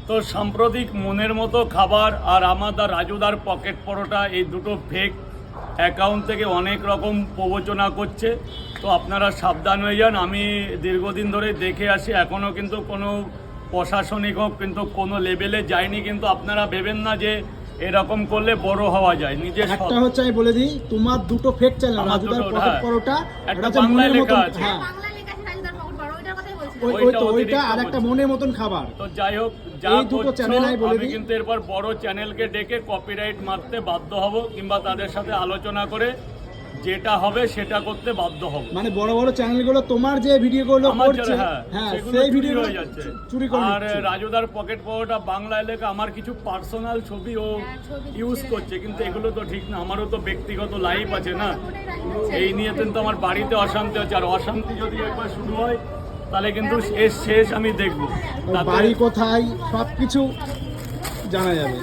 তো সাম্প্রতিক মনের মতো খাবার আর আমাদের রাজুদার পকেট পরোটা এই দুটো ফেক অ্যাকাউন্ট থেকে অনেক রকম প্রবচনা করছে। তো আপনারা সাবধান হয়ে যান। আমি দীর্ঘদিন ধরে দেখে আসি, এখনও কিন্তু কোনো প্রশাসনিক হোক কিন্তু কোনো লেভেলে যায়নি। কিন্তু আপনারা ভেবেন না যে এরকম করলে বড় হওয়া যায়। নিজের একটা হচ্ছে আমি বলে দিই, তোমার দুটো ফেক চ্যানেল, রাজুদার পকেট পরোটা, একটা বাংলায় লেখা আছে, হ্যাঁ ওইটা আর একটা মনের মতন খাবার। তো যাই হোক, এই দুটো চ্যানেল আমি কিন্তু এরপর বড় চ্যানেলকে ডেকে কপিরাইট মারতে বাধ্য হব, কিংবা তাদের সাথে আলোচনা করে যেটা হবে সেটা করতে বাধ্য হব। মানে বড় বড় চ্যানেলগুলো তোমার যে ভিডিওগুলো করছে, হ্যাঁ সেই ভিডিও হয়ে যাচ্ছে। চুরি করে আর রাজুদার পকেট পরোটা বাংলায় লেখা আমার কিছু পার্সোনাল ছবি ও ইউজ করছে, কিন্তু এগুলো তো ঠিক না। আমারও তো ব্যক্তিগত লাইফ আছে না, এই নিয়ে কিন্তু আমার বাড়িতে অশান্তি হচ্ছে। আর অশান্তি যদি একবার শুরু হয় তাহলে কিন্তু এর শেষ আমি দেখবো। বাড়ি কোথায় সবকিছু জানা যাবে।